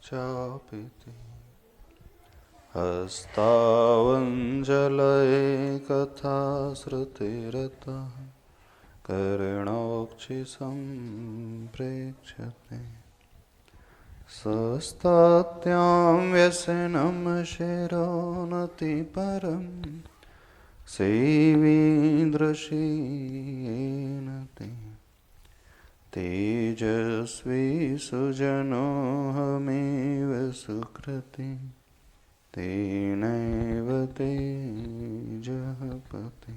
चापिति हस्तावञ्जलये कथा श्रुतिरतः कर्णोक्षिसम्प्रेक्ष्यते स्वस्तात्यां व्यसनं शिरोनतिपरं सेवीन्द्रशीयेन ते तेजस्वी सुजनोऽहमेव सुकृति तेनैव तेजः पति।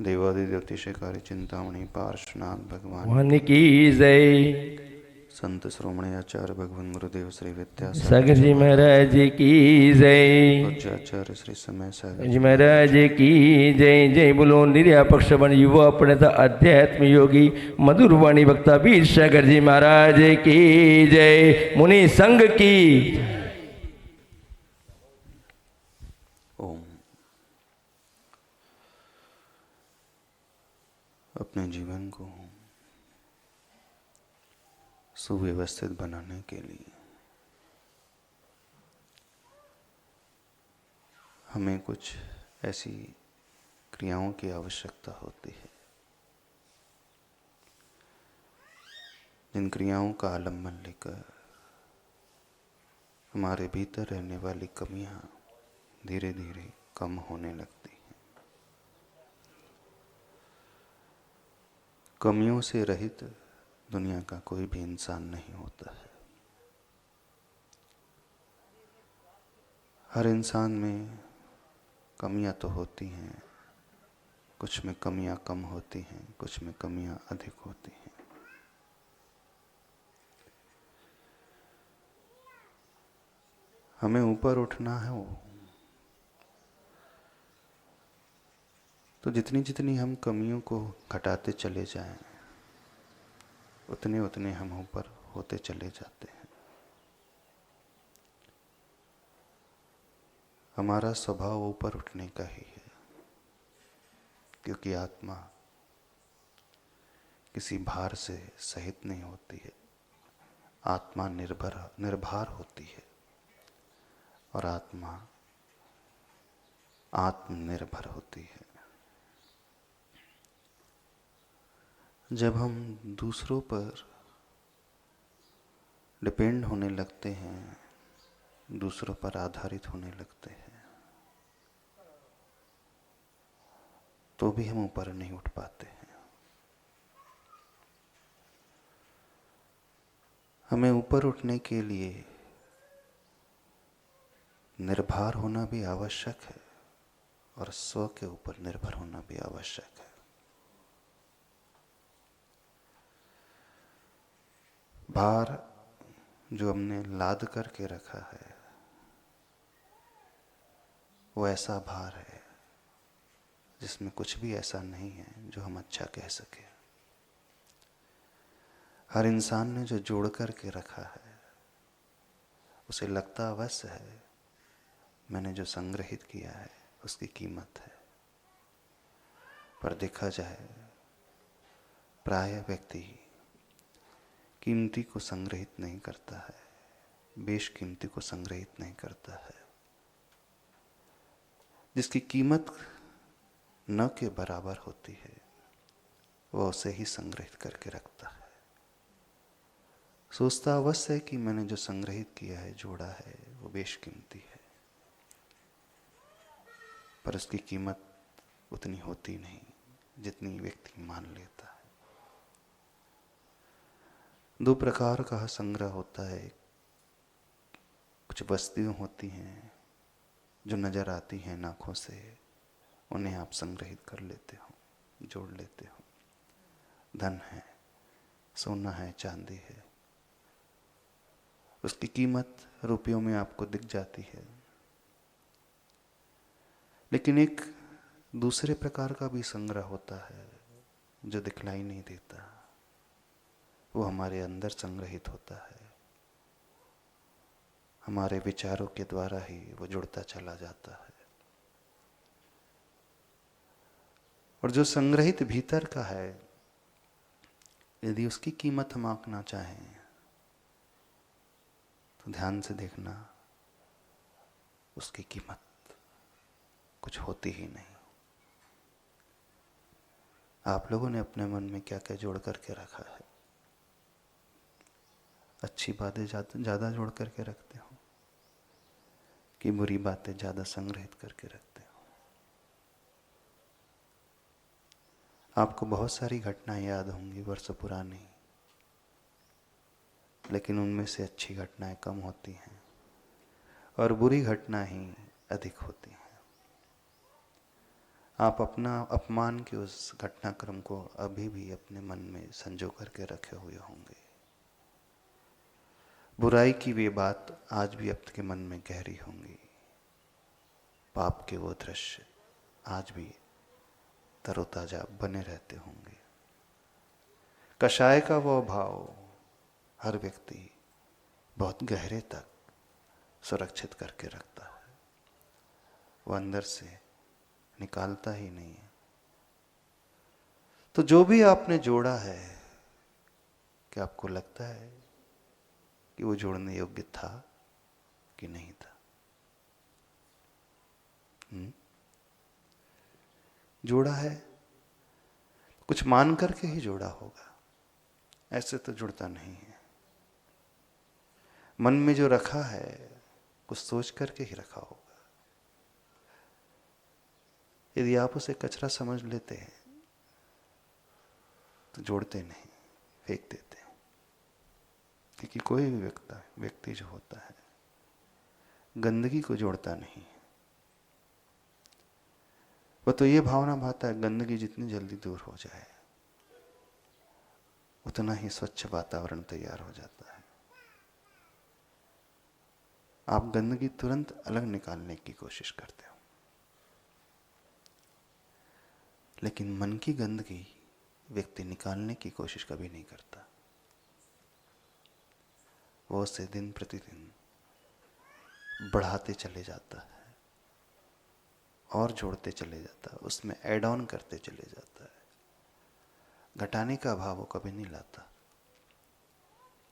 देवादिदेव अतिशयकारी चिंतामणि पार्श्वनाथ भगवान की जय। संत श्रोमणी आचार्य भगवान गुरुदेव श्री विद्यासागर सागर जी महाराज की जय। पूज्याचार्य श्री समय सागर जी महाराज की जय। जय बोलो निर्यापक श्रवण युवा प्रणता अध्यात्म योगी मधुरवाणी वक्ता वीर सागर जी महाराज की जय। मुनि संघ की ओम। अपने जीवन को सुव्यवस्थित बनाने के लिए हमें कुछ ऐसी क्रियाओं की आवश्यकता होती है जिन क्रियाओं का आलम्बन लेकर हमारे भीतर रहने वाली कमियां धीरे धीरे कम होने लगती हैं। कमियों से रहित दुनिया का कोई भी इंसान नहीं होता है। हर इंसान में कमियां तो होती हैं, कुछ में कमियां कम होती हैं, कुछ में कमियां अधिक होती हैं। हमें ऊपर उठना है वो तो जितनी जितनी हम कमियों को घटाते चले जाएं उतने उतने हम ऊपर होते चले जाते हैं। हमारा स्वभाव ऊपर उठने का ही है, क्योंकि आत्मा किसी भार से सहित नहीं होती है। आत्मा निर्भर होती है और आत्मा आत्मनिर्भर होती है। जब हम दूसरों पर डिपेंड होने लगते हैं, दूसरों पर आधारित होने लगते हैं, तो भी हम ऊपर नहीं उठ पाते हैं। हमें ऊपर उठने के लिए निर्भर होना भी आवश्यक है और स्व के ऊपर निर्भर होना भी आवश्यक है। भार जो हमने लाद करके रखा है वो ऐसा भार है जिसमें कुछ भी ऐसा नहीं है जो हम अच्छा कह सके। हर इंसान ने जो जोड़ करके रखा है उसे लगता अवश्य है मैंने जो संग्रहित किया है उसकी कीमत है, पर देखा जाए प्रायः व्यक्ति कीमती को संग्रहित नहीं करता है, बेशकीमती को संग्रहित नहीं करता है। जिसकी कीमत न के बराबर होती है वह उसे ही संग्रहित करके रखता है। सोचता अवश्य है कि मैंने जो संग्रहित किया है, जोड़ा है, वो बेशकीमती है, पर उसकी कीमत उतनी होती नहीं जितनी व्यक्ति मान लेता है। दो प्रकार का संग्रह होता है। कुछ वस्तुएं होती हैं जो नजर आती हैं आंखों से, उन्हें आप संग्रहित कर लेते हो, जोड़ लेते हो। धन है, सोना है, चांदी है, उसकी कीमत रुपयों में आपको दिख जाती है। लेकिन एक दूसरे प्रकार का भी संग्रह होता है जो दिखलाई नहीं देता, वो हमारे अंदर संग्रहित होता है। हमारे विचारों के द्वारा ही वो जुड़ता चला जाता है। और जो संग्रहित भीतर का है, यदि उसकी कीमत हम आंकना चाहें तो ध्यान से देखना, उसकी कीमत कुछ होती ही नहीं। आप लोगों ने अपने मन में क्या क्या जोड़ करके रखा है? अच्छी बातें ज़्यादा जोड़ करके रखते हो कि बुरी बातें ज़्यादा संग्रहित करके रखते हो? आपको बहुत सारी घटनाएं याद होंगी वर्षों पुरानी, लेकिन उनमें से अच्छी घटनाएं कम होती हैं और बुरी घटना ही अधिक होती हैं। आप अपना अपमान के उस घटनाक्रम को अभी भी अपने मन में संजो करके रखे हुए होंगे। बुराई की वे बात आज भी आपके मन में गहरी होंगी। पाप के वो दृश्य आज भी तरोताजा बने रहते होंगे। कषाय का वो भाव हर व्यक्ति बहुत गहरे तक सुरक्षित करके रखता है, वो अंदर से निकालता ही नहीं है। तो जो भी आपने जोड़ा है, क्या आपको लगता है कि वो जोड़ने योग्य था कि नहीं था? जोड़ा है कुछ मान करके ही जोड़ा होगा, ऐसे तो जुड़ता नहीं है। मन में जो रखा है कुछ सोच करके ही रखा होगा। यदि आप उसे कचरा समझ लेते हैं तो जोड़ते नहीं, फेंक देते हैं। क्योंकि कोई भी व्यक्ति जो होता है गंदगी को जोड़ता नहीं है। वो तो ये भावना भाता है गंदगी जितनी जल्दी दूर हो जाए उतना ही स्वच्छ वातावरण तैयार हो जाता है। आप गंदगी तुरंत अलग निकालने की कोशिश करते हो, लेकिन मन की गंदगी व्यक्ति निकालने की कोशिश कभी नहीं करता। वो उसे दिन प्रतिदिन बढ़ाते चले जाता है और जोड़ते चले जाता है, उसमें ऐड ऑन करते चले जाता है। घटाने का भाव वो कभी नहीं लाता।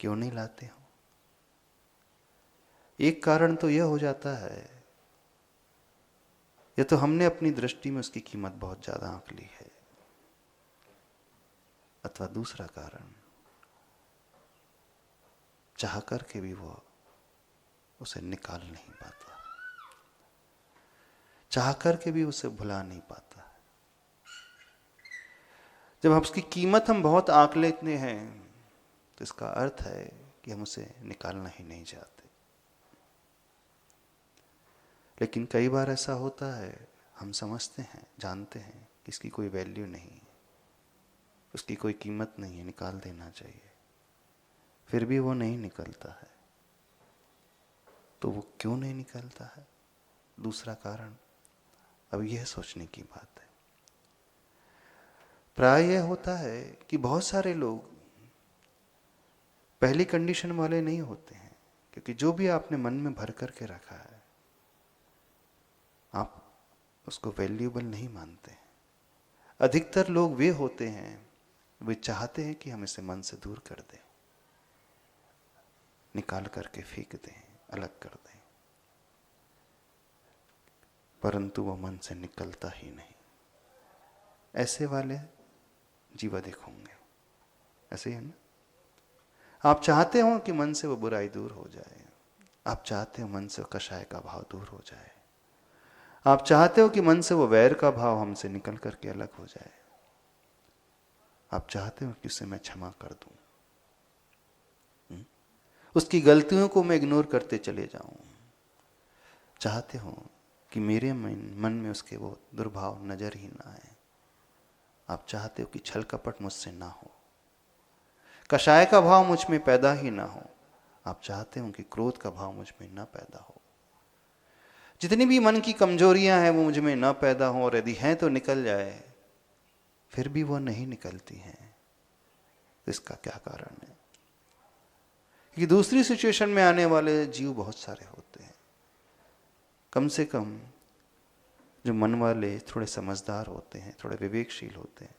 क्यों नहीं लाते हो? एक कारण तो यह हो जाता है, या तो हमने अपनी दृष्टि में उसकी कीमत बहुत ज्यादा आंक ली है, अथवा दूसरा कारण चाह करके भी वो उसे निकाल नहीं पाता, चाह करके भी उसे भुला नहीं पाता। जब हम उसकी कीमत हम बहुत आंक लेते हैं तो इसका अर्थ है कि हम उसे निकालना ही नहीं चाहते। लेकिन कई बार ऐसा होता है, हम समझते हैं, जानते हैं कि इसकी कोई वैल्यू नहीं, उसकी कोई कीमत नहीं है, निकाल देना चाहिए, फिर भी वो नहीं निकलता है। तो वो क्यों नहीं निकलता है? दूसरा कारण अब यह सोचने की बात है। प्राय यह होता है कि बहुत सारे लोग पहली कंडीशन वाले नहीं होते हैं, क्योंकि जो भी आपने मन में भर करके रखा है आप उसको वैल्यूएबल नहीं मानते हैं। अधिकतर लोग वे होते हैं, वे चाहते हैं कि हम इसे मन से दूर कर दें, निकाल करके फेंक दें, अलग कर दें, परंतु वह मन से निकलता ही नहीं। ऐसे वाले जीव अधिक होंगे, ऐसे ही है ना? आप चाहते हो कि मन से वो बुराई दूर हो जाए, आप चाहते हो मन से कषाय का भाव दूर हो जाए, आप चाहते हो कि मन से वो वैर का भाव हमसे निकल करके अलग हो जाए, आप चाहते हो कि उसे मैं क्षमा कर दूं, उसकी गलतियों को मैं इग्नोर करते चले जाऊं, चाहते हो कि मेरे मन में उसके वो दुर्भाव नजर ही ना आए, आप चाहते हो कि छल कपट मुझसे ना हो, कषाय का भाव मुझ में पैदा ही ना हो, आप चाहते हो कि क्रोध का भाव मुझ में ना पैदा हो, जितनी भी मन की कमजोरियां हैं वो मुझ में ना पैदा हो, और यदि हैं तो निकल जाए, फिर भी वो नहीं निकलती हैं। तो इसका क्या कारण है? कि दूसरी सिचुएशन में आने वाले जीव बहुत सारे होते हैं। कम से कम जो मन वाले थोड़े समझदार होते हैं, थोड़े विवेकशील होते हैं,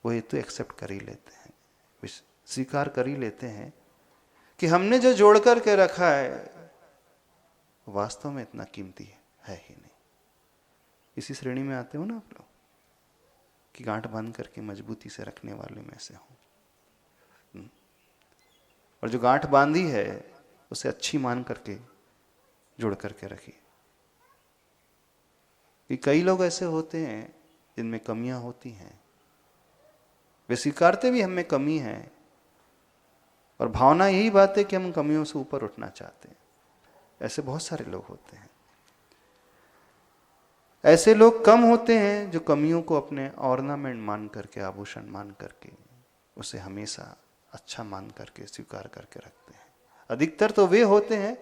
वो ये तो एक्सेप्ट कर ही लेते हैं, स्वीकार कर ही लेते हैं कि हमने जो जोड़ करके रखा है वास्तव में इतना कीमती है ही नहीं। इसी श्रेणी में आते हो ना आप लोग कि गांठ बांध करके मजबूती से रखने वाले में से हूं, और जो गांठ बांधी है उसे अच्छी मान करके जोड़ करके रखिए। कि कई लोग ऐसे होते हैं जिनमें कमियां होती हैं, वे स्वीकारते भी हमें कमी है, और भावना यही बात है कि हम कमियों से ऊपर उठना चाहते हैं। ऐसे बहुत सारे लोग होते हैं। ऐसे लोग कम होते हैं जो कमियों को अपने ऑर्नामेंट मान करके, आभूषण मान करके, उसे हमेशा अच्छा मान करके स्वीकार करके रखते हैं। अधिकतर तो वे होते हैं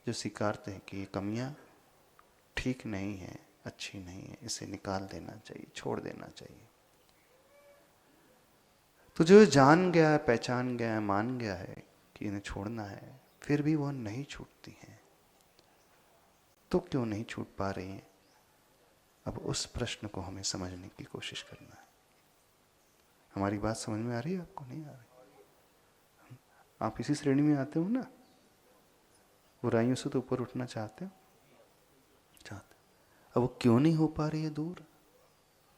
जो स्वीकारते हैं कि ये कमियां ठीक नहीं है, अच्छी नहीं है, इसे निकाल देना चाहिए, छोड़ देना चाहिए। तो जो जान गया है, पहचान गया है, मान गया है कि इन्हें छोड़ना है, फिर भी वह नहीं छूटती हैं, तो क्यों नहीं छूट पा रही हैं? अब उस प्रश्न को हमें समझने की कोशिश करना है। हमारी बात समझ में आ रही है आपको? नहीं आ रही? आप इसी श्रेणी में आते हो ना, बुराइयों से तो ऊपर उठना चाहते हो, अब वो क्यों नहीं हो पा रही है दूर?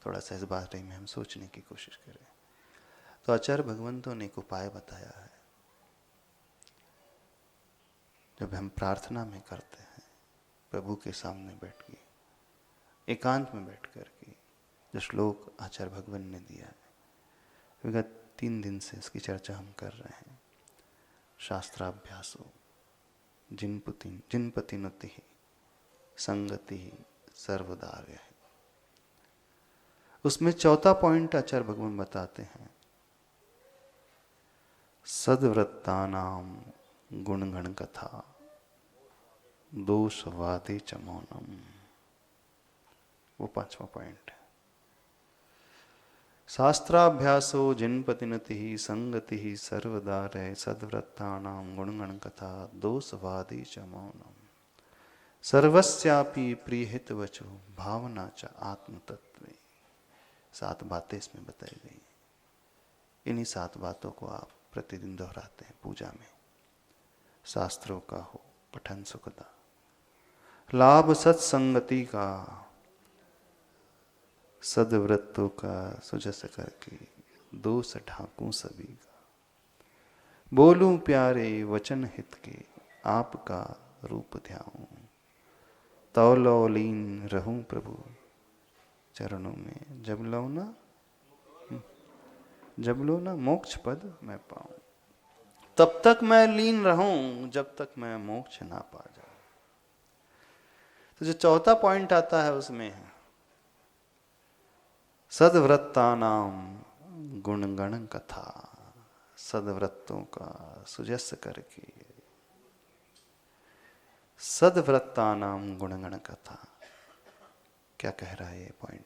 थोड़ा सा इस बारे में हम सोचने की कोशिश करें। तो आचार्य भगवंतों ने एक उपाय बताया है। जब हम प्रार्थना में करते हैं प्रभु के सामने बैठ के, एकांत में बैठ कर के, जो श्लोक आचार्य भगवान ने दिया है, विगत 3 दिन से इसकी चर्चा हम कर रहे हैं। शास्त्राभ्यासो जिनपतिनुति संगति सर्वदार्य है। उसमें चौथा पॉइंट आचार्य भगवान बताते हैं, सद्वृत्तानाम गुणगण कथा दोषवादे च मौनम। वो 5वां पॉइंट है। शास्त्राभ्यासो जिनपतिनति संगति सर्वदार्य सद्वृत्तानाम गुणगण कथा दोषवादे च मौनम सर्वस्यापि प्रियहित वचो भावना च आत्मतत्वे। 7 बातें इसमें बताई गई। इन्हीं 7 बातों को आप प्रतिदिन दोहराते हैं पूजा में। शास्त्रों का हो पठन सुखदा, लाभ सत्संगति का, सद्वृत्तों का सुजस करके, दोष ढाकूं सभी का, बोलूं प्यारे वचन हित के, आपका रूप ध्याऊं, तौलौलीन रहूं प्रभु चरणों में, जब लो ना मोक्ष पद मैं पाऊं। तब तक मैं लीन रहूं जब तक मैं मोक्ष ना पा जाऊं। तो जो चौथा पॉइंट आता है उसमें है सद्वृत्तानाम गुणगण कथा। सद्वृत्तों का सुजस करके, सद्वृत्तानाम गुणगण कथा। क्या कह रहा है ये पॉइंट?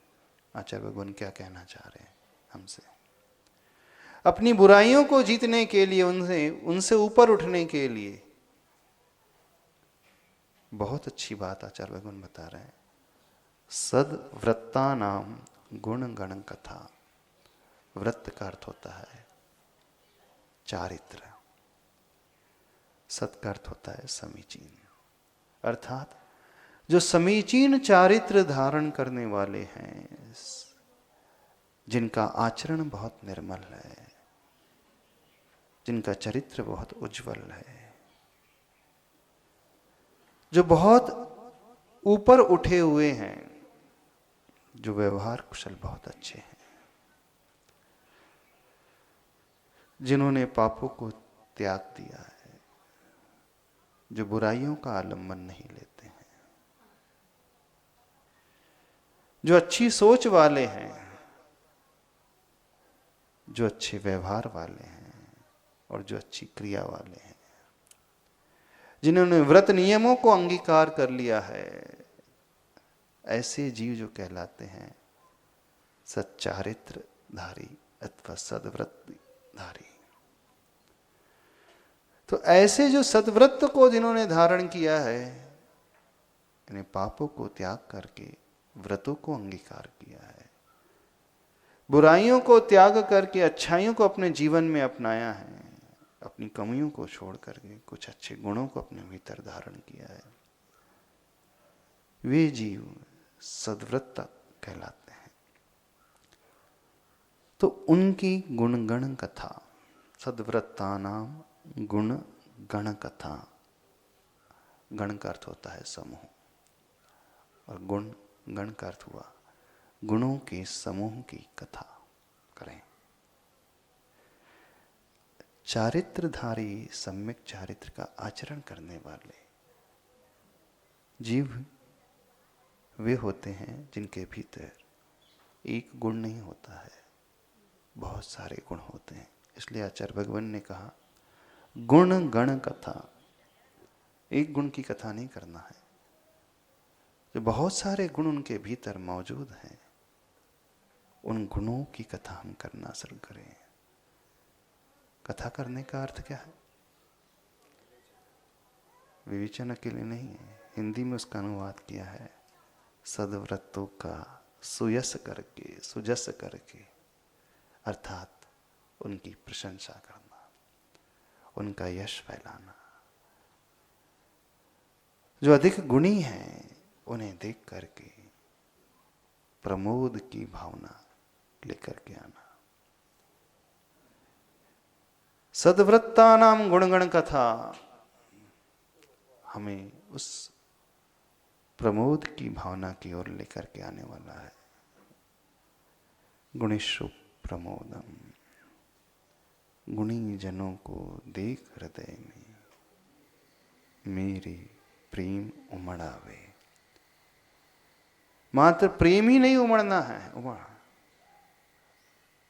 आचार्य भगवान क्या कहना चाह रहे हैं हमसे? अपनी बुराइयों को जीतने के लिए, उनसे ऊपर उठने के लिए बहुत अच्छी बात आचार्य भगवान बता रहे हैं। सद्वृत्तानाम गुणगण कथा। व्रत का अर्थ होता है चारित्र, सत का अर्थ होता है समीचीन। अर्थात जो समीचीन चारित्र धारण करने वाले हैं, जिनका आचरण बहुत निर्मल है, जिनका चरित्र बहुत उज्जवल है, जो बहुत ऊपर उठे हुए हैं, जो व्यवहार कुशल बहुत अच्छे हैं, जिन्होंने पापों को त्याग दिया है, जो बुराइयों का आलंबन नहीं लेते हैं, जो अच्छी सोच वाले हैं, जो अच्छे व्यवहार वाले हैं और जो अच्छी क्रिया वाले हैं, जिन्होंने व्रत नियमों को अंगीकार कर लिया है, ऐसे जीव जो कहलाते हैं सच्चारित्र धारी अथवा सद्व्रत धारी। तो ऐसे जो सद्व्रत को जिन्होंने धारण किया है, इन्हें पापों को त्याग करके व्रतों को अंगीकार किया है, बुराइयों को त्याग करके अच्छाइयों को अपने जीवन में अपनाया है, अपनी कमियों को छोड़ करके कुछ अच्छे गुणों को अपने भीतर धारण किया है, वे जीव सद्वृत्ता कहलाते हैं। तो उनकी गुणगण कथा, सद्वृत्ता नाम गुण गण कथा। गण का अर्थ होता है समूह, और गुण गण का अर्थ हुआ गुणों के समूह की कथा करें। चारित्रधारी सम्यक चारित्र का आचरण करने वाले जीव वे होते हैं जिनके भीतर एक गुण नहीं होता है, बहुत सारे गुण होते हैं। इसलिए आचार्य भगवान ने कहा गुण गण कथा। एक गुण की कथा नहीं करना है, जो बहुत सारे गुण उनके भीतर मौजूद हैं, उन गुणों की कथा हम करना शुरू करें। कथा करने का अर्थ क्या है? विवेचन अकेले नहीं है, हिंदी में उसका अनुवाद किया है सद्व्रतों का सुयस करके, सुजस करके, अर्थात उनकी प्रशंसा करना, उनका यश फैलाना। जो अधिक गुणी हैं उन्हें देख करके प्रमोद की भावना लेकर के आना। सद्वृत्ता नाम गुणगण कथा हमें उस प्रमोद की भावना की ओर लेकर के आने वाला है। गुणेषु प्रमोदम, गुणी जनों को देख हृदय में मेरे प्रेम उमड़ावे। मात्र प्रेम ही नहीं उमड़ना है,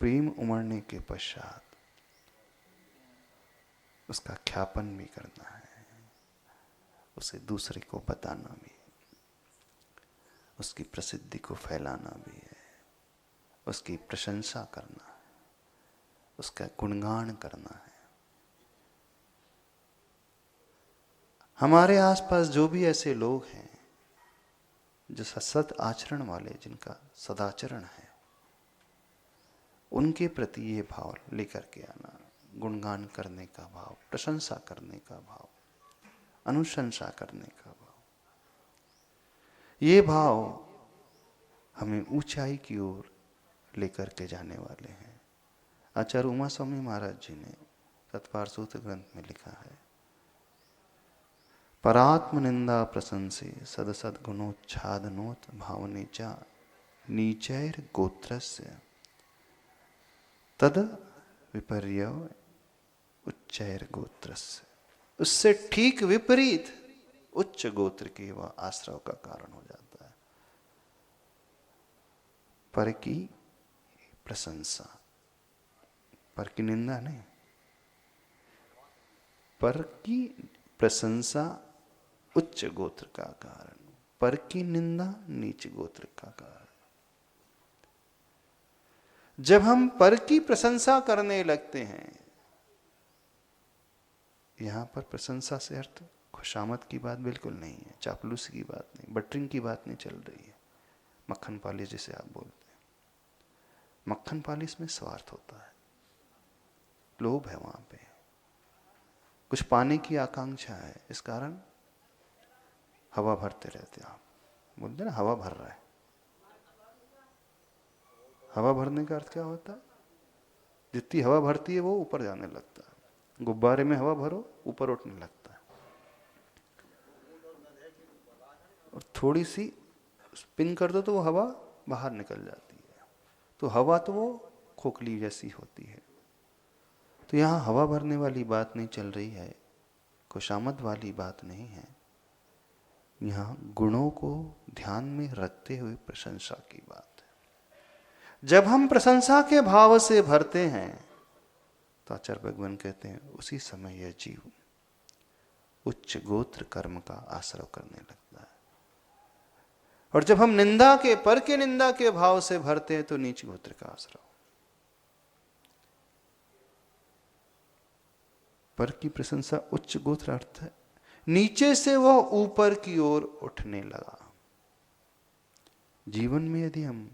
प्रेम उमड़ने के पश्चात उसका ख्यापन भी करना है, उसे दूसरे को बताना भी, उसकी प्रसिद्धि को फैलाना भी है, उसकी प्रशंसा करना है, उसका गुणगान करना है। हमारे आसपास जो भी ऐसे लोग हैं जो सत आचरण वाले, जिनका सदाचरण है, उनके प्रति ये भाव लेकर के आना। गुणगान करने का भाव, प्रशंसा करने का भाव, अनुशंसा करने का भाव। ये भाव हमें ऊंचाई की ओर लेकर के जाने वाले हैं। आचार्य उमा स्वामी महाराज जी ने तत्पार सूत्र ग्रंथ में लिखा है, परात्म निंदा प्रशंसे सदसद गुणोच्छादनोत भावने चा नीचैर गोत्रस्य तद विपर्य उच्चैर गोत्रस्य। उससे ठीक विपरीत उच्च गोत्र की वह आश्रव का कारण हो जाता है। पर की प्रशंसा, पर की निंदा नहीं, पर की प्रशंसा उच्च गोत्र का कारण, पर की निंदा नीच गोत्र का कारण। जब हम पर की प्रशंसा करने लगते हैं, यहां पर प्रशंसा से अर्थ खुशामद की बात बिल्कुल नहीं है, चापलूसी की बात नहीं, बटरिंग की बात नहीं चल रही है। मक्खन पालिश जिसे आप बोलते हैं, मक्खन पालिश में स्वार्थ होता है, लोभ है, वहां पे कुछ पाने की आकांक्षा है, इस कारण हवा भरते रहते हैं। आप बोलते ना हवा भर रहा है, हवा भरने का अर्थ क्या होता है? जितनी हवा भरती है वो ऊपर जाने लगता है। गुब्बारे में हवा भरो, ऊपर उठने लगता है, और थोड़ी सी स्पिन कर दो तो वो हवा बाहर निकल जाती है। तो हवा तो वो खोखली जैसी होती है। तो यहां हवा भरने वाली बात नहीं चल रही है, खुशामद वाली बात नहीं है। यहां गुणों को ध्यान में रखते हुए प्रशंसा की बात है। जब हम प्रशंसा के भाव से भरते हैं तो आचार्य भगवान कहते हैं उसी समय यह जीव उच्च गोत्र कर्म का आश्रय करने लगता है। और जब हम निंदा के, पर के निंदा के भाव से भरते हैं तो नीच गोत्र का आश्रय। पर की प्रशंसा उच्च गोत्र अर्थ है नीचे से वह ऊपर की ओर उठने लगा। जीवन में यदि हम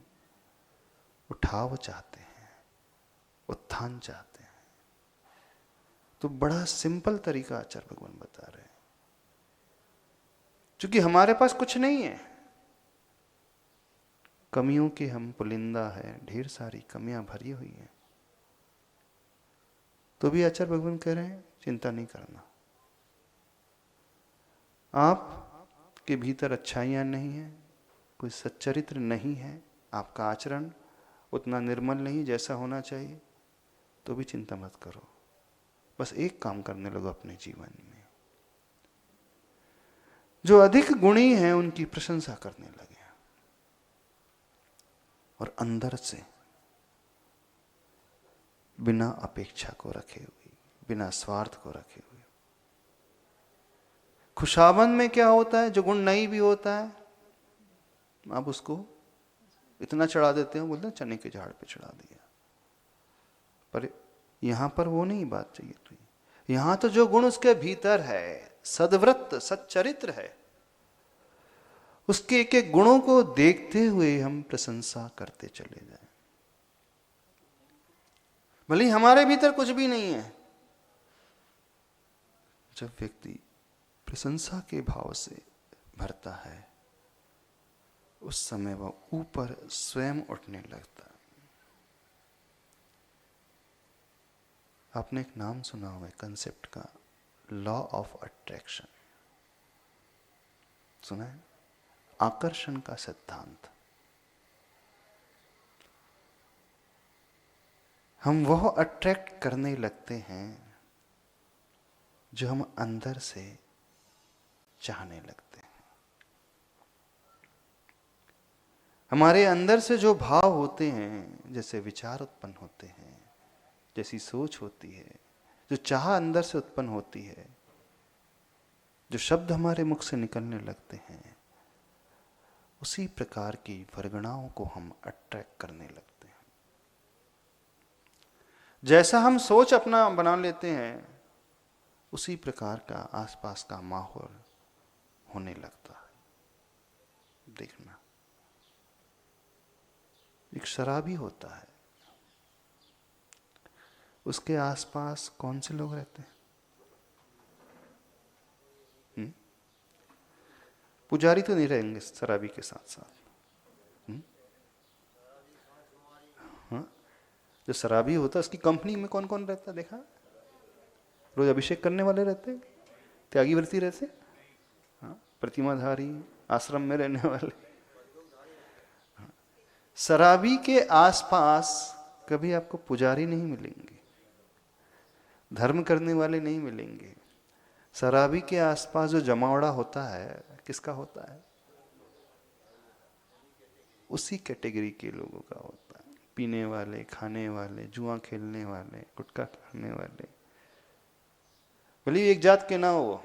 उठाव चाहते हैं, उत्थान चाहते हैं, तो बड़ा सिंपल तरीका आचार्य भगवान बता रहे हैं, क्योंकि हमारे पास कुछ नहीं है, कमियों की हम पुलिंदा है, ढेर सारी कमियां भरी हुई हैं, तो भी आचार्य भगवान कह रहे हैं चिंता नहीं करना। आप के भीतर अच्छाइयां नहीं है, कोई सच्चरित्र नहीं है, आपका आचरण उतना निर्मल नहीं जैसा होना चाहिए, तो भी चिंता मत करो। बस एक काम करने लगो अपने जीवन में, जो अधिक गुणी हैं उनकी प्रशंसा करने लगे, और अंदर से बिना अपेक्षा को रखे हुए, बिना स्वार्थ को रखे हुए। खुशाबंद में क्या होता है, जो गुण नहीं भी होता है आप उसको इतना चढ़ा देते हो, बोलते हैं चने के झाड़ पे चढ़ा दिया। पर यहां पर वो नहीं बात चाहिए थी। यहां तो जो गुण उसके भीतर है, सद्व्रत सच्चरित्र है, उसके एक एक गुणों को देखते हुए हम प्रशंसा करते चले जाएं। भले ही हमारे भीतर कुछ भी नहीं है, जब व्यक्ति प्रशंसा के भाव से भरता है, उस समय वह ऊपर स्वयं उठने लगता है। आपने एक नाम सुना हुआ है कंसेप्ट का, लॉ ऑफ अट्रैक्शन, सुना है? आकर्षण का सिद्धांत। हम वह अट्रैक्ट करने लगते हैं जो हम अंदर से चाहने लगते हैं। हमारे अंदर से जो भाव होते हैं, जैसे विचार उत्पन्न होते हैं, जैसी सोच होती है, जो चाह अंदर से उत्पन्न होती है, जो शब्द हमारे मुख से निकलने लगते हैं, उसी प्रकार की वर्गणाओं को हम अट्रैक्ट करने लगते हैं। जैसा हम सोच अपना बना लेते हैं, उसी प्रकार का आसपास का माहौल होने लगता है। देखना, एक शराबी होता है, उसके आसपास कौन से लोग रहते हैं? पुजारी तो नहीं रहेंगे शराबी के साथ साथ। हाँ, जो शराबी होता है उसकी कंपनी में कौन कौन रहता है देखा? रोज अभिषेक करने वाले रहते, त्यागी व्रती रहते, हाँ, प्रतिमाधारी, आश्रम में रहने वाले। हाँ, शराबी के आसपास कभी आपको पुजारी नहीं मिलेंगे, धर्म करने वाले नहीं मिलेंगे। शराबी के आसपास जो जमावड़ा होता है, किसका होता है? उसी कैटेगरी के लोगों का होता है। पीने वाले, खाने वाले, जुआ खेलने वाले, गुटखा खाने वाले, भले एक जात के ना हो,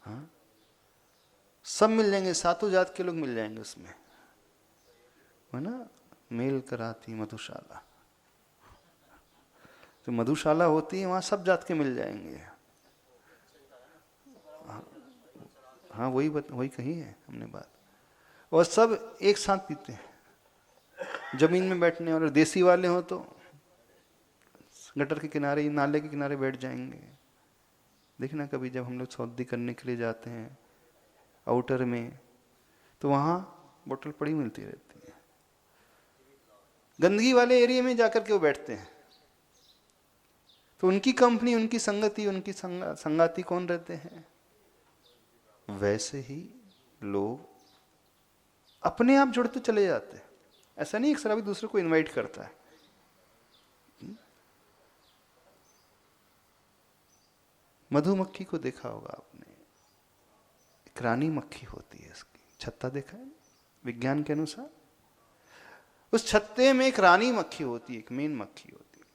हाँ, सब मिल जाएंगे, सातों जात के लोग मिल जाएंगे उसमें, है ना? मेल कराती मधुशाला, तो मधुशाला होती है वहां सब जात के मिल जाएंगे। हाँ, वही कही है हमने बात। और सब एक साथ पीते हैं, जमीन में बैठने वाले देसी वाले हो तो गटर के किनारे, नाले के किनारे बैठ जाएंगे। देखना कभी जब हम लोग सौदी करने के लिए जाते हैं आउटर में, तो वहां बोतल पड़ी मिलती रहती है। गंदगी वाले एरिया में जाकर के वो बैठते हैं, तो उनकी कंपनी, उनकी संगति, उनकी संगाती कौन रहते हैं? वैसे ही लोग अपने आप जुड़ते चले जाते हैं। ऐसा नहीं एक शराबी दूसरे को इनवाइट करता है। मधुमक्खी को देखा होगा आपने, एक रानी मक्खी होती है, इसकी छत्ता देखा है विज्ञान के अनुसार? उस छत्ते में एक रानी मक्खी होती है, एक मेन मक्खी होती है,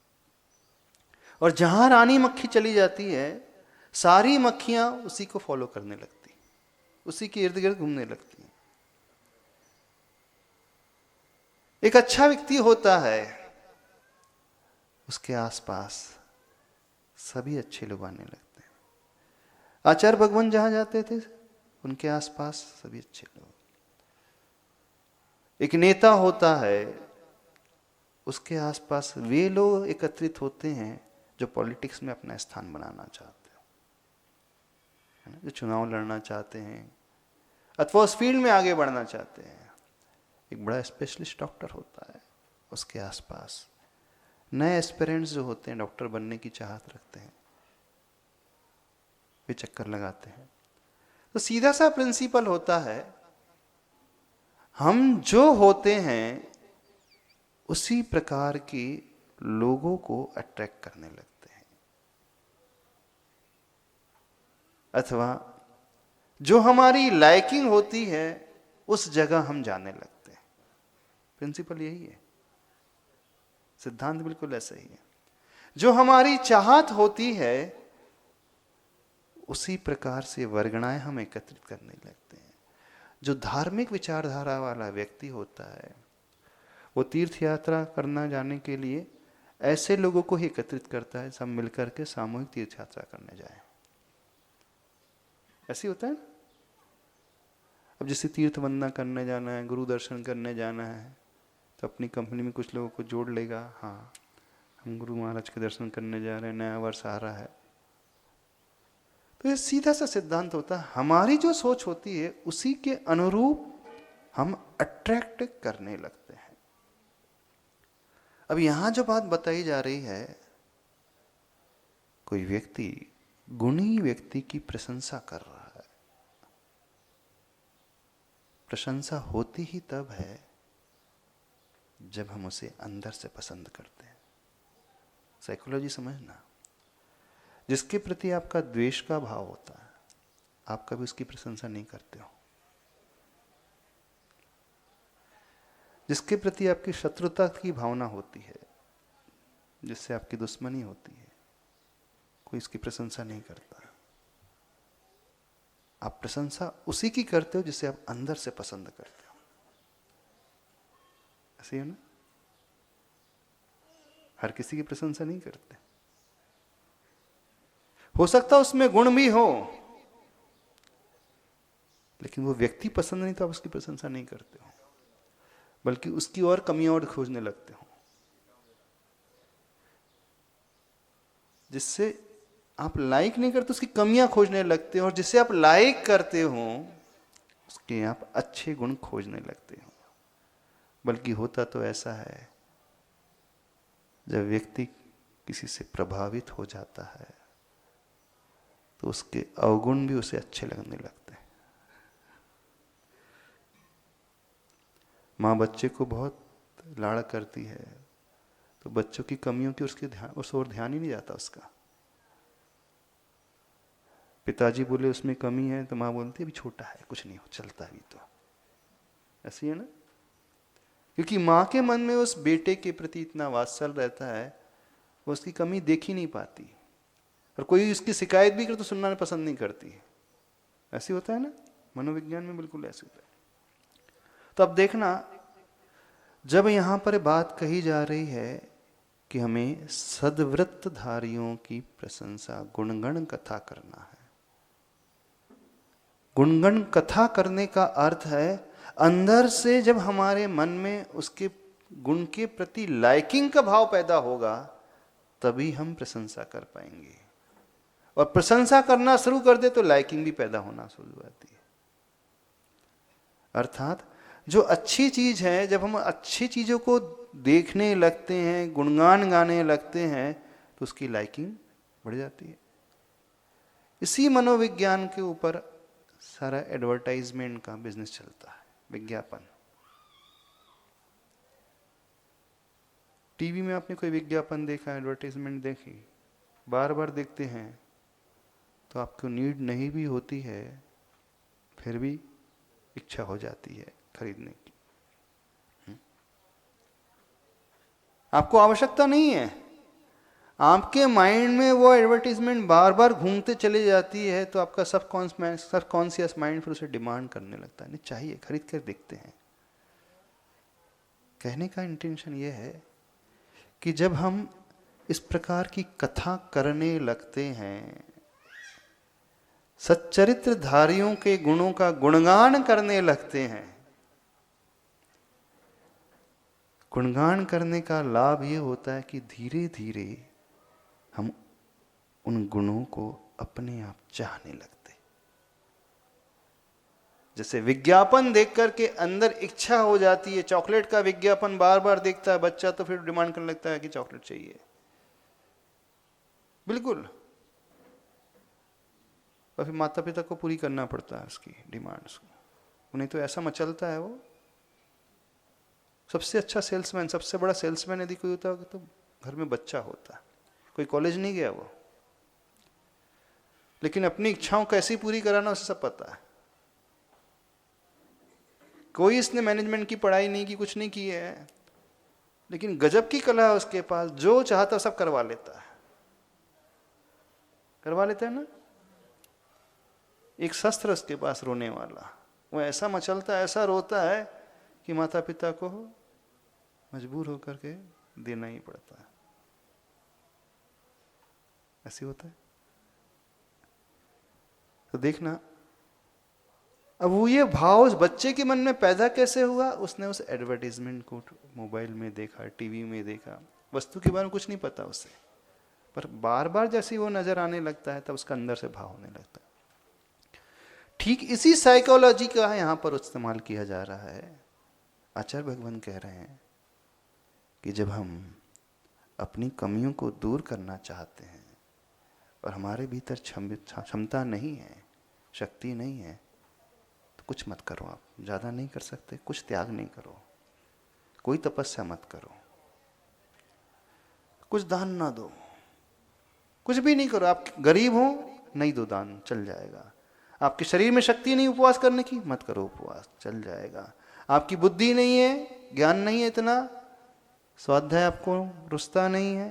और जहां रानी मक्खी चली जाती है, सारी मक्खियां उसी को फॉलो करने लगती, उसी के इर्द गिर्द घूमने लगती हैं। एक अच्छा व्यक्ति होता है, उसके आसपास सभी अच्छे लोग आने लगते हैं। आचार्य भगवान जहां जाते थे, उनके आसपास सभी अच्छे लोग। एक नेता होता है, उसके आसपास वे लोग एकत्रित होते हैं जो पॉलिटिक्स में अपना स्थान बनाना चाहते हो, है ना, जो चुनाव लड़ना चाहते हैं अथवा उस फील्ड में आगे बढ़ना चाहते हैं। एक बड़ा स्पेशलिस्ट डॉक्टर होता है, उसके आसपास नए एस्पिरेंट्स जो होते हैं, डॉक्टर बनने की चाहत रखते हैं, वे चक्कर लगाते हैं। तो सीधा सा प्रिंसिपल होता है, हम जो होते हैं उसी प्रकार के लोगों को अट्रैक्ट करने लगते हैं, अथवा जो हमारी लाइकिंग होती है उस जगह हम जाने लगते हैं। प्रिंसिपल यही है, सिद्धांत बिल्कुल ऐसा ही है। जो हमारी चाहत होती है उसी प्रकार से वर्गणाएं हम एकत्रित करने लगते हैं। जो धार्मिक विचारधारा वाला व्यक्ति होता है वो तीर्थ यात्रा करना जाने के लिए ऐसे लोगों को ही एकत्रित करता है, सब मिलकर के सामूहिक तीर्थ यात्रा करने जाए। ऐसे होता है ना। अब जैसे तीर्थ वंदना करने जाना है, गुरु दर्शन करने जाना है, तो अपनी कंपनी में कुछ लोगों को जोड़ लेगा, हाँ हम गुरु महाराज के दर्शन करने जा रहे हैं, नया वर्ष आ रहा है। तो ये सीधा सा सिद्धांत होता है, हमारी जो सोच होती है उसी के अनुरूप हम अट्रैक्ट करने लगते हैं। अब यहां जो बात बताई जा रही है, कोई व्यक्ति गुणी व्यक्ति की प्रशंसा कर रहा है। प्रशंसा होती ही तब है जब हम उसे अंदर से पसंद करते हैं। साइकोलॉजी समझना। जिसके प्रति आपका द्वेष का भाव होता है, आप कभी उसकी प्रशंसा नहीं करते हो। जिसके प्रति आपकी शत्रुता की भावना होती है, जिससे आपकी दुश्मनी होती है, कोई इसकी प्रशंसा नहीं करता। आप प्रशंसा उसी की करते हो जिसे आप अंदर से पसंद करते हो। ऐसे ही है ना। हर किसी की प्रशंसा नहीं करते। हो सकता उसमें गुण भी हो, लेकिन वो व्यक्ति पसंद नहीं तो आप उसकी प्रशंसा नहीं करते हो, बल्कि उसकी और कमियां और खोजने लगते हो। जिससे आप लाइक नहीं करते उसकी कमियां खोजने लगते हो, और जिसे आप लाइक करते हो उसके आप अच्छे गुण खोजने लगते हो। बल्कि होता तो ऐसा है, जब व्यक्ति किसी से प्रभावित हो जाता है तो उसके अवगुण भी उसे अच्छे लगने लगते हैं। माँ बच्चे को बहुत लाड़ करती है तो बच्चों की कमियों की उस ओर ध्यान ही नहीं जाता उसका। पिताजी बोले उसमें कमी है तो माँ बोलती है अभी छोटा है, कुछ नहीं हो, चलता भी तो। ऐसी है ना। क्योंकि माँ के मन में उस बेटे के प्रति इतना वात्सल रहता है, वो उसकी कमी देख ही नहीं पाती, और कोई उसकी शिकायत भी करे तो सुनना पसंद नहीं करती है। ऐसे होता है ना, मनोविज्ञान में बिल्कुल ऐसे होता है। तो अब देखना, जब यहां पर बात कही जा रही है कि हमें सद्वृत्तधारियों की प्रशंसा, गुणगण कथा करना है। गुणगण कथा करने का अर्थ है अंदर से जब हमारे मन में उसके गुण के प्रति लाइकिंग का भाव पैदा होगा तभी हम प्रशंसा कर पाएंगे। और प्रशंसा करना शुरू कर दे तो लाइकिंग भी पैदा होना शुरू हो जाती है। अर्थात जो अच्छी चीज है, जब हम अच्छी चीजों को देखने लगते हैं, गुणगान गाने लगते हैं, तो उसकी लाइकिंग बढ़ जाती है। इसी मनोविज्ञान के ऊपर सारा एडवर्टाइजमेंट का बिजनेस चलता है, विज्ञापन। टीवी में आपने कोई विज्ञापन देखा, एडवर्टाइजमेंट देखी, बार बार देखते हैं तो आपको नीड नहीं भी होती है, फिर भी इच्छा हो जाती है खरीदने की। आपको आवश्यकता नहीं है, आपके माइंड में वो एडवर्टाइजमेंट बार बार घूमते चली जाती है, तो आपका सबकॉन्शियस माइंड फिर उसे डिमांड करने लगता है, नहीं चाहिए, खरीद कर देखते हैं। कहने का इंटेंशन ये है कि जब हम इस प्रकार की कथा करने लगते हैं, सच्चरित्रधारियों के गुणों का गुणगान करने लगते हैं, गुणगान करने का लाभ ये होता है कि धीरे धीरे हम उन गुणों को अपने आप चाहने लगते। जैसे विज्ञापन देख करके अंदर इच्छा हो जाती है, चॉकलेट का विज्ञापन बार बार देखता है बच्चा तो फिर डिमांड करने लगता है कि चॉकलेट चाहिए। बिल्कुल। और फिर माता पिता को पूरी करना पड़ता है उसकी डिमांड्स को। उन्हें तो ऐसा मचलता है वो। सबसे अच्छा सेल्समैन, सबसे बड़ा सेल्समैन यदि कोई होता है तो घर में बच्चा होता है। कोई कॉलेज नहीं गया वो, लेकिन अपनी इच्छाओं कैसे पूरी कराना उसे सब पता है। कोई इसने मैनेजमेंट की पढ़ाई नहीं की, कुछ नहीं की है, लेकिन गजब की कला है उसके पास। जो चाहता सब करवा लेता है। करवा लेता है ना। एक शस्त्र उसके पास रोने वाला, वो ऐसा मचलता है, ऐसा रोता है कि माता पिता को मजबूर होकर के देना ही पड़ता है। ऐसे होता है। तो देखना, अब वो ये भाव उस बच्चे के मन में पैदा कैसे हुआ? उसने उस एडवर्टाइजमेंट को मोबाइल में देखा, टीवी में देखा। वस्तु के बारे में कुछ नहीं पता उसे, पर बार बार जैसे वो नजर आने लगता है तब उसका अंदर से भाव होने लगता है। ठीक इसी साइकोलॉजी का यहां पर इस्तेमाल किया जा रहा है। आचार्य भगवान कह रहे हैं कि जब हम अपनी कमियों को दूर करना चाहते हैं और हमारे भीतर क्षमता नहीं है, शक्ति नहीं है, तो कुछ मत करो। आप ज़्यादा नहीं कर सकते, कुछ त्याग नहीं करो, कोई तपस्या मत करो, कुछ दान ना दो, कुछ भी नहीं करो। आप गरीब हो, नहीं दो दान, चल जाएगा। आपके शरीर में शक्ति नहीं उपवास करने की, मत करो उपवास, चल जाएगा। आपकी बुद्धि नहीं है, ज्ञान नहीं है, इतना स्वाध्याय आपको रुचता नहीं है,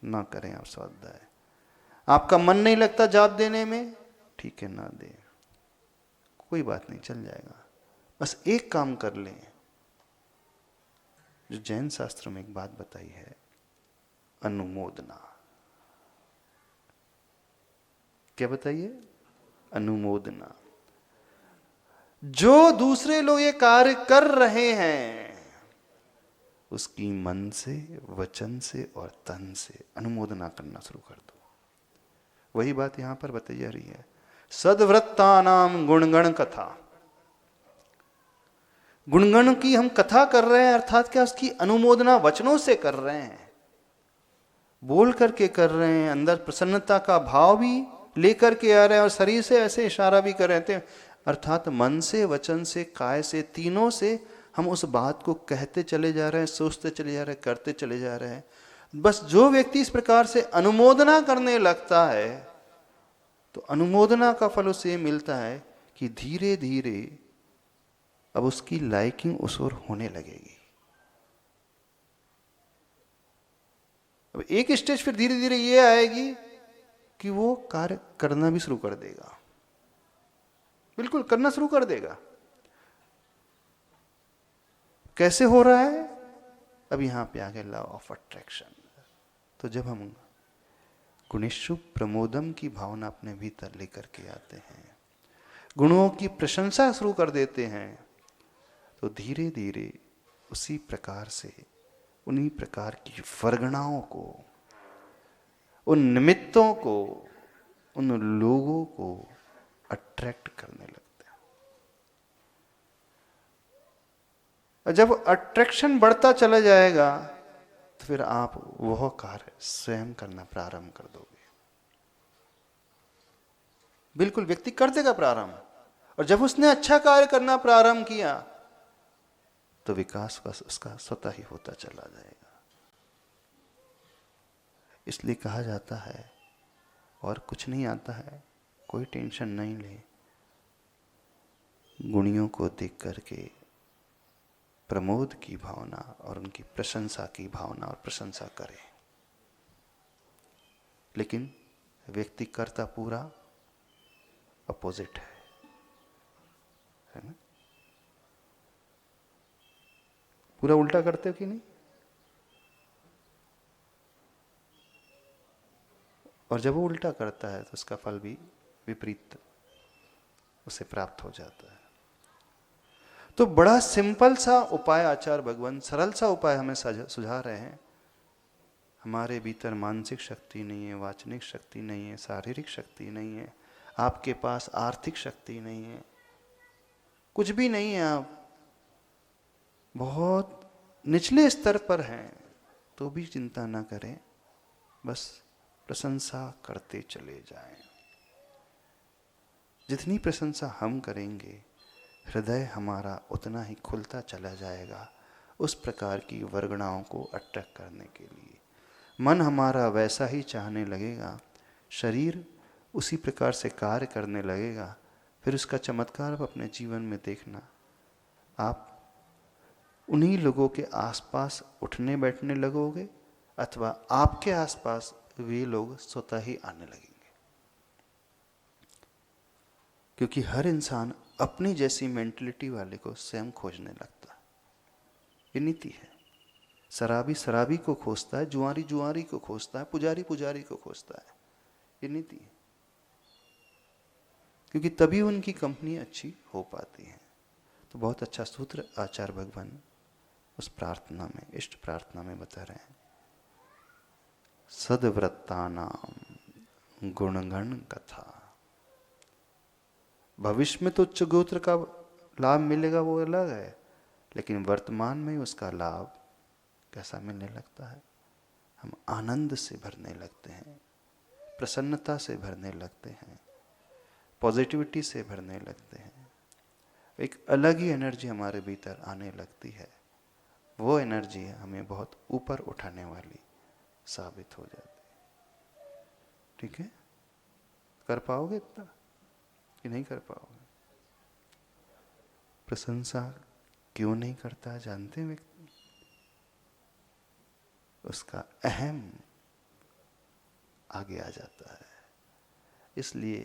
ना करें आप स्वाध्याय। आपका मन नहीं लगता जाप देने में, ठीक है ना दे, कोई बात नहीं, चल जाएगा। बस एक काम कर लें, जो जैन शास्त्र में एक बात बताई है, अनुमोदना। क्या बताइए? अनुमोदना। जो दूसरे लोग ये कार्य कर रहे हैं उसकी मन से, वचन से और तन से अनुमोदना करना शुरू कर दो। वही बात यहां पर बताई जा रही है। सद्वृत्तानाम गुणगण कथा। गुणगण की हम कथा कर रहे हैं, अर्थात क्या? उसकी अनुमोदना वचनों से कर रहे हैं, बोल करके कर रहे हैं, अंदर प्रसन्नता का भाव भी लेकर के आ रहे हैं और शरीर से ऐसे इशारा भी कर रहे थे। अर्थात मन से, वचन से, काय से, तीनों से हम उस बात को कहते चले जा रहे हैं, सोचते चले जा रहे हैं, करते चले जा रहे हैं। बस जो व्यक्ति इस प्रकार से अनुमोदना करने लगता है तो अनुमोदना का फल उसे मिलता है कि धीरे धीरे अब उसकी लाइकिंग उस ओर होने लगेगी। अब एक स्टेज फिर धीरे धीरे ये आएगी कि वो कार्य करना भी शुरू कर देगा, बिल्कुल करना शुरू कर देगा। कैसे हो रहा है? अब यहां पे आ गया लॉ ऑफ अट्रैक्शन। तो जब हम गुणेषु प्रमोदम की भावना अपने भीतर लेकर के आते हैं, गुणों की प्रशंसा शुरू कर देते हैं, तो धीरे धीरे उसी प्रकार से उन्हीं प्रकार की वर्गणाओं को, उन निमित्तों को, उन लोगों को अट्रैक्ट करने लगते हैं। और जब अट्रैक्शन बढ़ता चला जाएगा तो फिर आप वह कार्य स्वयं करना प्रारंभ कर दोगे। बिल्कुल व्यक्ति कर देगा प्रारंभ, और जब उसने अच्छा कार्य करना प्रारंभ किया तो विकास बस उसका स्वतः ही होता चला जाएगा। इसलिए कहा जाता है, और कुछ नहीं आता है, कोई टेंशन नहीं ले, गुणियों को देख करके प्रमोद की भावना और उनकी प्रशंसा की भावना और प्रशंसा करे। लेकिन व्यक्ति करता पूरा अपोजिट है ना? पूरा उल्टा करते हो कि नहीं? और जब वो उल्टा करता है तो उसका फल भी विपरीत उसे प्राप्त हो जाता है। तो बड़ा सिंपल सा उपाय आचार्य भगवान, सरल सा उपाय हमें सुझा रहे हैं। हमारे भीतर मानसिक शक्ति नहीं है, वाचनिक शक्ति नहीं है, शारीरिक शक्ति नहीं है, आपके पास आर्थिक शक्ति नहीं है, कुछ भी नहीं है, आप बहुत निचले स्तर पर हैं, तो भी चिंता ना करें, बस प्रशंसा करते चले जाएं। जितनी प्रशंसा हम करेंगे, हृदय हमारा उतना ही खुलता चला जाएगा उस प्रकार की वर्गणाओं को अट्रैक्ट करने के लिए। मन हमारा वैसा ही चाहने लगेगा, शरीर उसी प्रकार से कार्य करने लगेगा। फिर उसका चमत्कार आप अपने जीवन में देखना, आप उन्हीं लोगों के आसपास उठने बैठने लगोगे अथवा आपके आसपास वे लोग स्वतः ही आने लगेंगे। क्योंकि हर इंसान अपनी जैसी मेंटलिटी वाले को स्वयं खोजने लगता है। ये नीति है। शराबी शराबी को खोजता है, जुआरी जुआरी को खोजता है, पुजारी पुजारी को खोजता है। ये नीति है। क्योंकि तभी उनकी कंपनी अच्छी हो पाती है। तो बहुत अच्छा सूत्र आचार्य भगवान उस प्रार्थना में, इष्ट प्रार्थना में बता रहे हैं। सद्व्रतानाम गुणगण कथा। भविष्य में तो उच्च गोत्र का लाभ मिलेगा, वो अलग है, लेकिन वर्तमान में उसका लाभ कैसा मिलने लगता है? हम आनंद से भरने लगते हैं, प्रसन्नता से भरने लगते हैं, पॉजिटिविटी से भरने लगते हैं। एक अलग ही एनर्जी हमारे भीतर आने लगती है। वो एनर्जी हमें बहुत ऊपर उठाने वाली साबित हो जाती है। ठीक है? कर पाओगे इतना कि नहीं कर पाओगे? प्रशंसा क्यों नहीं करता जानते हैं व्यक्ति? उसका अहम आगे आ जाता है। इसलिए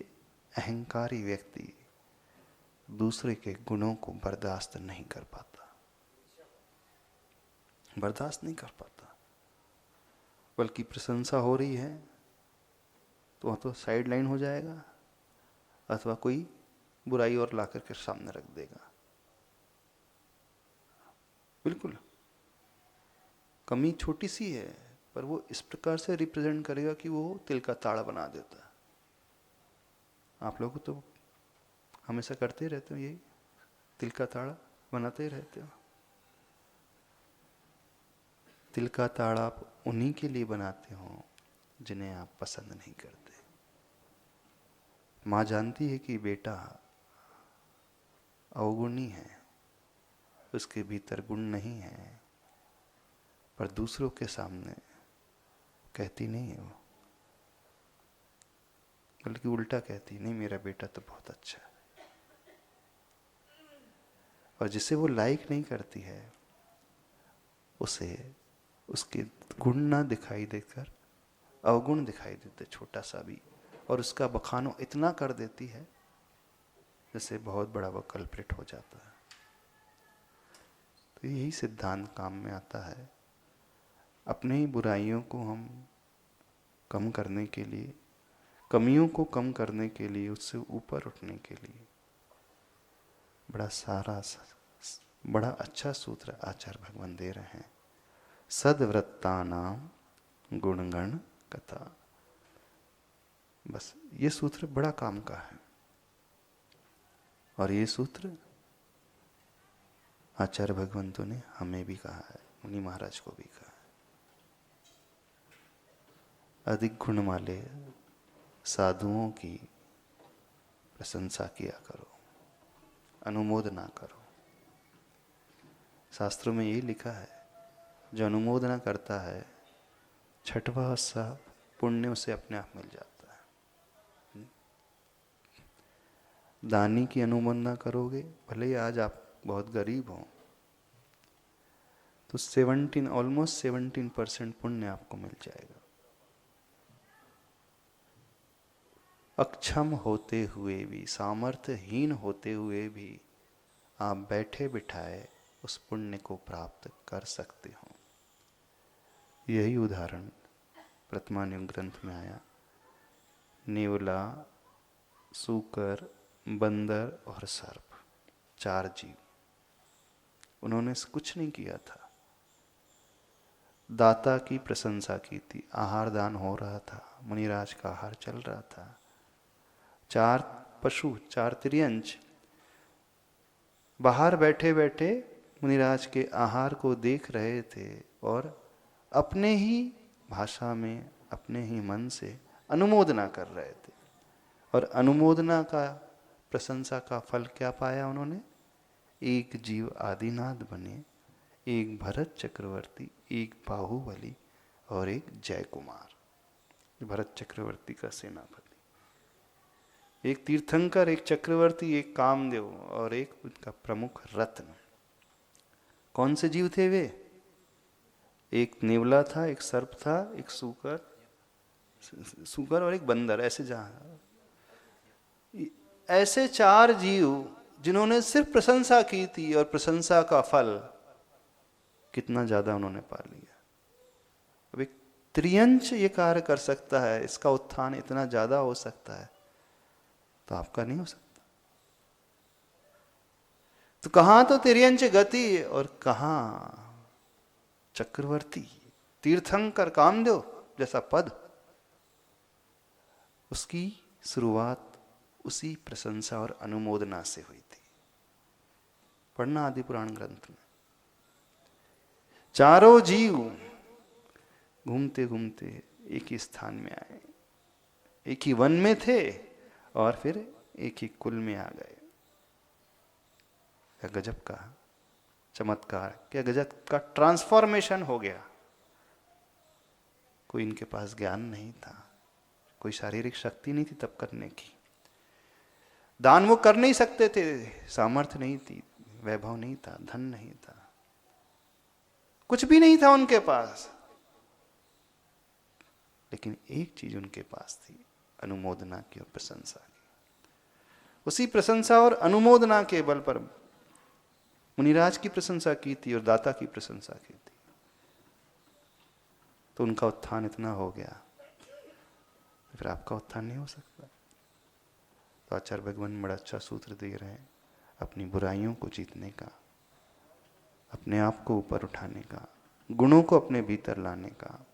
अहंकारी व्यक्ति दूसरे के गुणों को बर्दाश्त नहीं कर पाता, बर्दाश्त नहीं कर पाता। बल्कि प्रशंसा हो रही है तो वह तो साइड लाइन हो जाएगा अथवा कोई बुराई और लाकर के सामने रख देगा। बिल्कुल कमी छोटी सी है, पर वो इस प्रकार से रिप्रेजेंट करेगा कि वो तिल का ताड़ा बना देता है। आप लोग तो हमेशा करते रहते हो, यही तिल का ताड़ा बनाते ही रहते हो। तिल का ताड़ा आप उन्हीं के लिए बनाते हो जिन्हें आप पसंद नहीं करते। माँ जानती है कि बेटा अवगुणी है, उसके भीतर गुण नहीं है, पर दूसरों के सामने कहती नहीं है वो, बल्कि उल्टा कहती, नहीं मेरा बेटा तो बहुत अच्छा है। और जिसे वो लाइक नहीं करती है, उसे उसके गुण ना दिखाई देकर अवगुण दिखाई देते, छोटा सा भी, और उसका बखानो इतना कर देती है जैसे बहुत बड़ा वो कल्प्रिट हो जाता है। तो यही सिद्धांत काम में आता है। अपनी बुराइयों को हम कम करने के लिए, कमियों को कम करने के लिए, उससे ऊपर उठने के लिए बड़ा अच्छा सूत्र आचार्य भगवान दे रहे हैं। सद्व्रतानाम गुणगण कथा। बस ये सूत्र बड़ा काम का है। और ये सूत्र आचार्य भगवंतों ने हमें भी कहा है, मुनि महाराज को भी कहा है। अधिक गुण वाले साधुओं की प्रशंसा किया करो, अनुमोदना करो। शास्त्रों में यही लिखा है, जो अनुमोदना करता है, छठवां हिस्सा पुण्य उसे अपने आप मिल जाता है। दानी की अनुमोदना करोगे, भले ही आज आप बहुत गरीब हो, तो ऑलमोस्ट 17% पुण्य आपको मिल जाएगा। अक्षम होते हुए भी, सामर्थ्यहीन होते हुए भी आप बैठे बिठाए उस पुण्य को प्राप्त कर सकते हो। यही उदाहरण प्रथमानुग ग्रंथ में आया। नेवला, सूकर, बंदर और सर्प, 4 जीव, उन्होंने कुछ नहीं किया था, दाता की प्रशंसा की थी। आहार दान हो रहा था, मुनिराज का आहार चल रहा था। 4 पशु, 4 तिर्यंच बाहर बैठे बैठे मुनिराज के आहार को देख रहे थे और अपने ही भाषा में, अपने ही मन से अनुमोदना कर रहे थे। और अनुमोदना का, प्रशंसा का फल क्या पाया उन्होंने? एक जीव आदिनाथ बने, एक भरत चक्रवर्ती, एक बाहुबली और एक जय कुमार। भरत चक्रवर्ती का सेनापति, एक तीर्थंकर, एक चक्रवर्ती, एक कामदेव और एक उनका प्रमुख रत्न। कौन से जीव थे वे? एक नेवला था, एक सर्प था, एक सूकर और एक बंदर। ऐसे 4 जीव जिन्होंने सिर्फ प्रशंसा की थी, और प्रशंसा का फल कितना ज्यादा उन्होंने पा लिया। अब एक त्रियंच ये कार्य कर सकता है, इसका उत्थान इतना ज्यादा हो सकता है, तो आपका नहीं हो सकता। तो कहां तो तिर्यंच गति और कहां चक्रवर्ती तीर्थंकर कामदेव जैसा पद। उसकी शुरुआत उसी प्रशंसा और अनुमोदना से हुई थी। पढ़ना आदि पुराण ग्रंथ में। चारों जीव घूमते घूमते एक ही स्थान में आए, एक ही वन में थे और फिर एक ही कुल में आ गए। क्या गजब का चमत्कार, क्या गजब का ट्रांसफॉर्मेशन हो गया। कोई इनके पास ज्ञान नहीं था, कोई शारीरिक शक्ति नहीं थी तब करने की। दान वो कर नहीं सकते थे, सामर्थ्य नहीं थी, वैभव नहीं था, धन नहीं था, कुछ भी नहीं था उनके पास। लेकिन एक चीज उनके पास थी, अनुमोदना की और प्रशंसा की। उसी प्रशंसा और अनुमोदना के बल पर मुनिराज की प्रशंसा की थी और दाता की प्रशंसा की थी, तो उनका उत्थान इतना हो गया, फिर आपका उत्थान नहीं हो सकता। तो आचार्य भगवान बड़ा अच्छा सूत्र दे रहे हैं, अपनी बुराइयों को जीतने का, अपने आप को ऊपर उठाने का, गुणों को अपने भीतर लाने का।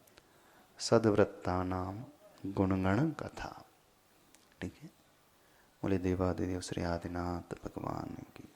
सद्वृत्तानाम गुणगण कथा। ठीक है, बोले देवादिदेव श्री आदिनाथ भगवान की।